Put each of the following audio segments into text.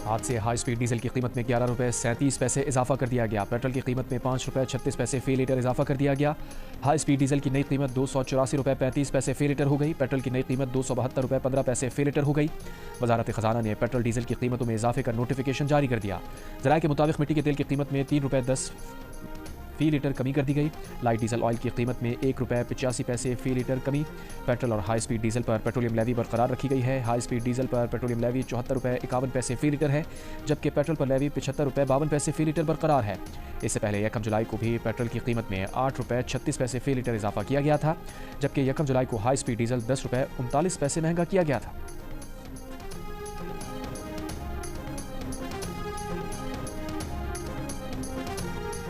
आज से high speed diesel की कीमत में 11 रुपये 37 पैसे इजाफा कर दिया गया। पेट्रोल की कीमत में 5 रुपये 36 पैसे फी लीटर इजाफा कर दिया गया। हाई स्पीड डीजल की नई कीमत 284 रुपये 35 पैसे फी लीटर हो गई। पेट्रोल की नई कीमत 272 रुपये 15 पैसे फी लीटर हो गई। वजारत खजाना ने पेट्रोल डीजल की कीमतों में इजाफे का नोटिफिकेशन जारी कर दिया। ज़राए के मुताबिक मिट्टी के तेल की कीमत में 3 रुपये 10 फी लीटर कमी कर दी गई। लाइट डीजल ऑयल की कीमत में 1 रुपये 85 पैसे फी लीटर कमी। पेट्रोल और हाई स्पीड डीजल पर पेट्रोलियम लेवी बरकरार रखी गई है। हाई स्पीड डीजल पर पेट्रोलियम लेवी 74 रुपये 51 पैसे फी लीटर है, जबकि पेट्रोल पर लेवी 75 रुपये 52 पैसे फी लीटर बरकरार है। इससे पहले 1 जुलाई को भी पेट्रोल की कीमत में 8 रुपये 36 पैसे फी लीटर इजाफा किया गया था, जबकि 1 जुलाई को हाई स्पीड डीजल 10 रुपये 39 पैसे महंगा किया गया था।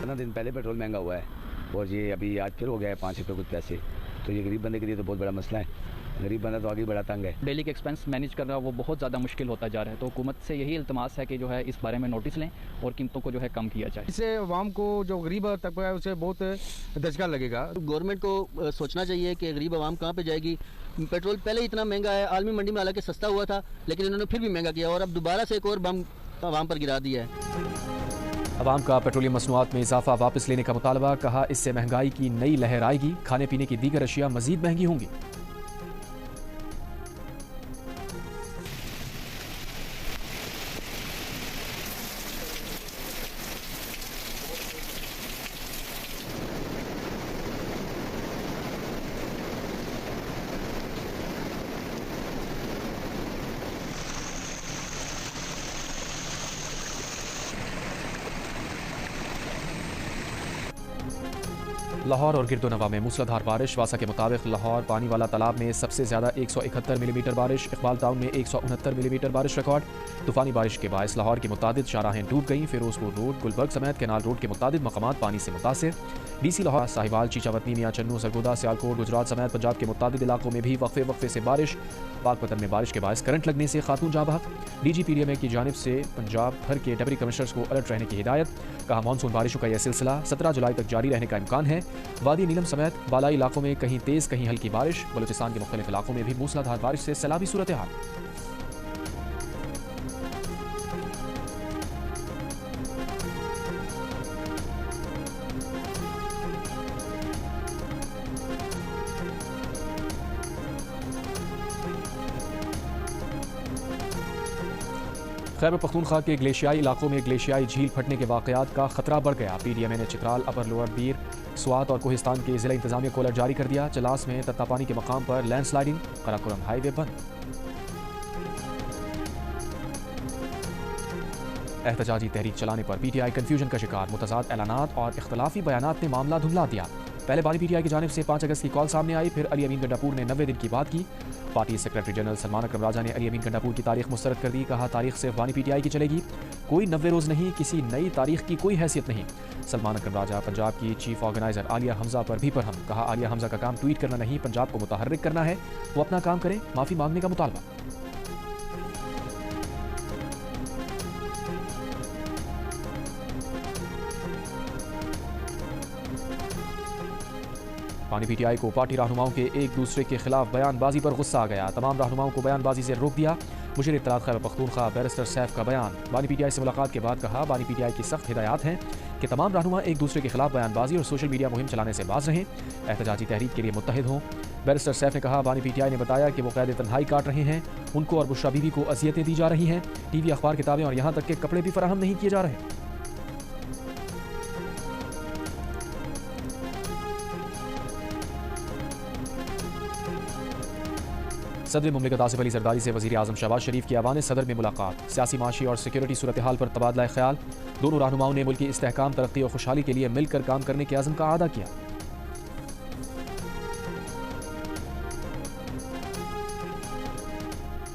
दिन पहले पेट्रोल महंगा हुआ है और ये अभी आज फिर हो गया है 5 रुपये कुछ पैसे। तो ये गरीब बंदे के लिए तो बहुत बड़ा मसला है। गरीब बंदा तो आगे बड़ा तंग है। डेली के एक्सपेंस मैनेज करना वो बहुत ज़्यादा मुश्किल होता जा रहा है। तो हुकूमत से यही इल्तमास है कि जो है इस बारे में नोटिस लें और कीमतों को जो है कम किया जाए। इससे अवाम को जो गरीब तबका है उसे बहुत दचका लगेगा। गवर्नमेंट को सोचना चाहिए कि गरीब आवाम कहाँ पे जाएगी। पेट्रोल पहले इतना महंगा है, आलमी मंडी में हालांकि सस्ता हुआ था, लेकिन इन्होंने फिर भी महंगा किया और अब दोबारा से एक और बम आवाम पर गिरा दिया है। अवाम का पेट्रोलियम मसनूआत में इजाफा वापस लेने का मुतालबा। कहा, इससे महंगाई की नई लहर आएगी, खाने पीने की दीगर अशिया मजीद महंगी होंगी। लाहौर और गिरदोनवा में मूसलाधार बारिश। वासा के मुताबिक लाहौर पानी वाला तालाब में सबसे ज़्यादा 171 मिलीमीटर बारिश, इकबाल टाउन में 169 मिलीमीटर बारिश रिकॉर्ड। तूफानी बारिश के बायस लाहौर की मुतादिद शाहराहें डूब गईं। फिरोजपुर रोड, गुलबर्ग समेत कैनाल रोड के मुतादिद मकामात पानी से मुतासिर। डीसी लाहौर, साहिवाल, चीचावतनी, मियां चन्नू, सरगोदा, सियालकोट, गुजरात समेत पंजाब के मुतादिद इलाकों में भी वक्फे वक्फे से बारिश। पाकपतन में बारिश के बायस करंट लगने से खातून जाँ बहक। DG PDMA की जानिब से पंजाब भर के डिप्टी कमिश्नर्स को अलर्ट रहने की हिदायत। कहा, मानसून बारिशों का यह सिलसिला 17 जुलाई तक जारी रहने का इम्कान है। वादी नीलम समेत बालाई इलाकों में कहीं तेज कहीं हल्की बारिश। बलूचिस्तान के मुख्तलिफ इलाकों में भी मूसलाधार बारिश से सैलाबी सूरत हाल। खैबर पख्तूनख्वा के ग्लेशियाई इलाकों में ग्लेशियाई झील फटने के वाक़यात का खतरा बढ़ गया। PDMA ने चित्राल, अपर लोअर बीर, स्वात और कोहिस्तान के जिला इंतजामिया को अलर्ट जारी कर दिया। चलास में तत्तापानी के मकाम पर लैंडस्लाइडिंग, कराकोरम हाईवे बंद। एहतजाजी तहरीक चलाने पर PTI कन्फ्यूजन का शिकार। मुतज़ाद ऐलानात और इख्तलाफी बयानात ने मामला धुंधला दिया। पहले बारी PTI की जानिब से 5 अगस्त की कॉल सामने आई, फिर अली अमीन गंडापुर ने 90 दिन की बात की। पार्टी सेक्रेटरी जनरल सलमान अकरम राजा ने अली अमीन गंडापुर की तारीख मुस्तरद कर दी। कहा, तारीख सिर्फ वानी PTI की चलेगी, कोई 90 रोज़ नहीं, किसी नई तारीख की कोई हैसियत नहीं। सलमान अकरम राजा पंजाब की चीफ ऑर्गेनाइजर आलिया हमजा पर भी बरहम। कहा, आलिया हमजा का काम ट्वीट करना नहीं, पंजाब को मुतहर्रिक करना है, वो अपना काम करें, माफ़ी मांगने का मुतालबा। पानी PTI को पार्टी रहनुमाओं के एक दूसरे के खिलाफ बयानबाजी पर गुस्सा आ गया। तमाम रहनुमाओं को बयानबाजी से रोक दिया। मुशीर इत्तलात खैबर पख्तूनख्वा बैरिस्टर सैफ का बयान। बानी PTI से मुलाकात के बाद कहा, बानी PTI की सख्त हिदायत हैं कि तमाम रहनुमा एक दूसरे के खिलाफ बयानबाजी और सोशल मीडिया मुहिम चलाने से बाज रहें, एहतजाजी तहरीक के लिए मुत्तहिद हों। बैरिस्टर सैफ ने कहा, बानी PTI ने बताया कि वो कैद तन्हाई काट रहे हैं, उनको और बुशरा बीवी को अजियतें दी जा रही हैं, TV, अखबार, किताबें और यहाँ तक के कपड़े भी फराहम नहीं किए जा रहे। सदर मुमलिकत आसिफ अली जरदारी से वज़ीर आज़म शहबाज शरीफ की ऐवान सदर में मुलाकात। सियासी, माशी और सिक्योरिटी सूरत हाल पर तबादला ख्याल। दोनों रहनुमाओं ने मुल्क की इस्तेहकाम, तरक्की और खुशहाली के लिए मिलकर काम करने के अज़्म का आदा किया।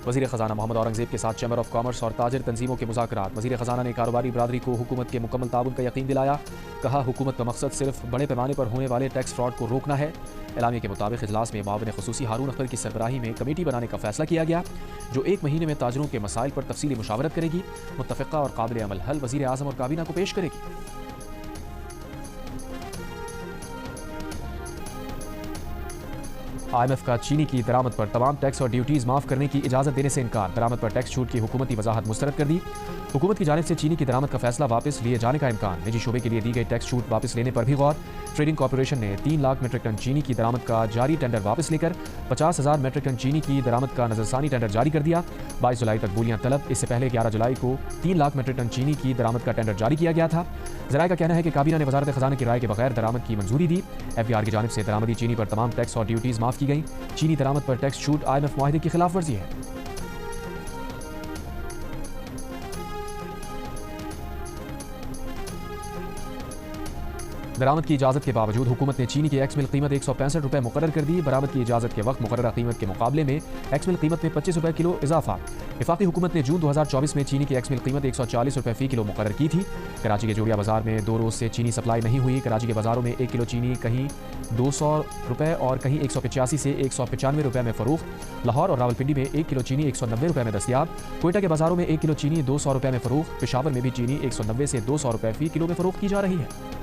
वज़ीर ख़जाना मोहम्मद औरंगज़ेब के साथ चैम्बर ऑफ कॉमर्स और ताजिर तंजीमों के मुज़ाकरात। वज़ीर ख़जाना ने कारोबारी बरादरी को हुकूमत के मुकम्मल ताउन का यकीन दिलाया। कहा, हुकूमत का मकसद सिर्फ बड़े पैमाने पर होने वाले टैक्स फ्रॉड को रोकना है। एलामिया के मुताबिक इजलास में मावन ख़ुसूसी हारून अख्तर की सरबराही में कमेटी बनाने का फैसला किया गया, जो 1 महीने में ताजरों के मसाइल पर तफसीली मुशावरत करेगी, मुत्तफ़िक़ा और काबिल अमल हल वज़ीर आज़म और काबीना को पेश करेगी। IMF का चीनी की दरामद पर तमाम टैक्स और ड्यूटीज माफ करने की इजाजत देने से इनकार। दरामद पर टैक्स छूट की हुकूमती वजाहत मुस्तरद कर दी। हुकूमत की जानिब से चीनी की दरामद का फैसला वापस लिए जाने का इम्कान। निजी शोबे के लिए दी गई टैक्स छूट वापस लेने पर भी गौर। ट्रेडिंग कॉर्पोरेशन ने 3 लाख मीट्रिक टन चीनी की दरामद का जारी टेंडर वापस लेकर 50,000 मीट्रिक टन चीनी की दरामद का नजरसानी टेंडर जारी कर दिया। 22 जुलाई तक बोलियां तलब। इससे पहले 11 जुलाई को 3 लाख मीट्रिक टन चीनी की दरामद का टेंडर जारी किया गया था। जराये का कहना है कि काबीना ने वजारत खजाना की राय के बगैर दरामद की मंजूरी दी। FBR की जानिब से दरामदी चीनी पर तमाम टैक्स और ड्यूटीज माफ की गई। चीनी दरामद पर टैक्स छूट IMF मुआहदे की खिलाफ वर्जी है। दरामद की इजाजत के बावजूद हुकूमत ने चीनी की एक्स मिल कीमत 165 रुपये मुकर्रर कर दी। बरामद की इजाजत के वक्त मुकर्ररा कीमत के मुकाबले में एक्स मिल कीमत में 25 रुपये किलो इजाफा। वफाकी हुकूमत ने जून 2024 में चीनी की एक्स मिल कीमत 140 रुपये फी किलो मुकर्रर की थी। कराची के जोड़िया बाजार में 2 रोज से चीनी सप्लाई नहीं हुई। कराची के बाजारों में 1 किलो चीनी कहीं 200 रुपये और कहीं 185 से 195 रुपये में फरोख्त। लाहौर और रावलपिंडी में 1 किलो चीनी 190 रुपये में दस्तियाब। कोयटा के बाजारों में 1 किलो चीनी 200 रुपये में फरोख्त। पेशावर में भी चीनी 190 से 200 रुपये फी किलो में फरोख्त की जा रही है।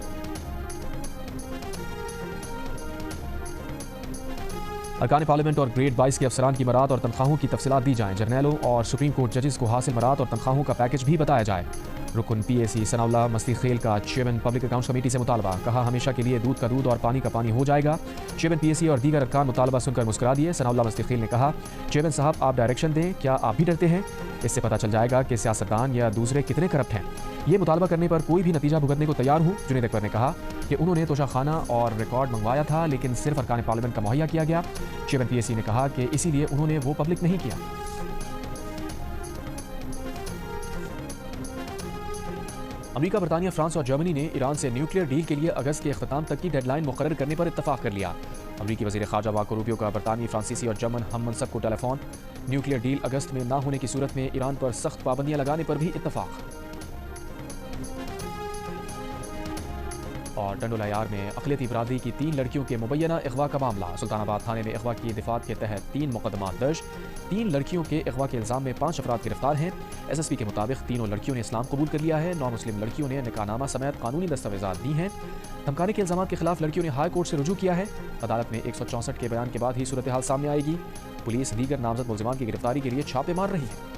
अरकान पार्लियामेंट और ग्रेड 22 के अफसरान की मराद और तनख्वाहों की तफसीलात दी जाएं। जर्नैलों और सुप्रीम कोर्ट जजेस को हासिल मराद और तनख्वाहों का पैकेज भी बताया जाए। रुकन PAC सनाउल्लाह मस्ती खेल का चेयरमैन पब्लिक अकाउंट्स कमेटी से मुतालबा। कहा हमेशा के लिए दूध का दूध और पानी का पानी हो जाएगा। चेयरमैन PAC और दीगर अरकान मुतालबा सुनकर मुस्कुरा दिए। सनाउल्लाह मस्ती खेल ने कहा चेयरमैन साहब आप डायरेक्शन दें, क्या आप भी डरते हैं? इससे पता चल जाएगा कि सियासतदान या दूसरे कितने करप्ट हैं। ये मुतालबा करने पर कोई भी नतीजा भुगतने को तैयार हूँ। जुनैद अकबर ने कहा कि उन्होंने तोशाखाना और रिकॉर्ड मंगवाया था लेकिन सिर्फ अरकान पार्लियामेंट का मुहैया किया गया। चेयरमैन PAC ने कहा कि इसीलिए उन्होंने वो पब्लिक नहीं किया। अमेरिका, बरतानिया, फ्रांस और जर्मनी ने ईरान से न्यूक्लियर डील के लिए अगस्त के अख्ताम तक की डेडलाइन मुकर्रर करने पर इत्तफाक कर लिया। अमेरिकी वज़ीर ख़ारजा मार्को रूबियो का बरतानवी, फ्रांसीसी और जर्मन हम मनसब को टेलीफोन। न्यूक्लियर डील अगस्त में न होने की सूरत में ईरान पर सख्त पाबंदियां लगाने पर भी इत्तफाक। और टंडोलायार में अक़लियती बरादरी की 3 लड़कियों के मुबैना अगवा का मामला। सुल्तानाबाद थाने में अगवा की दिफात के तहत 3 मुकदमा दर्ज। 3 लड़कियों के अगवा के इल्ज़ाम में 5 अफराद गिरफ्तार हैं। SSP के मुताबिक तीनों लड़कियों ने इस्लाम कबूल कर लिया है। 9 मुस्लिम लड़कियों ने निकाहनामा समेत कानूनी दस्तावेजात दी हैं। धमकाने के इल्ज़ाम के खिलाफ लड़कियों ने हाई कोर्ट से रुजू किया है। अदालत में 164 के बयान के बाद ही सूरत हाल सामने आएगी। पुलिस दीगर नामजद मुल्ज़िमान की गिरफ्तारी के लिए छापे मार रही है।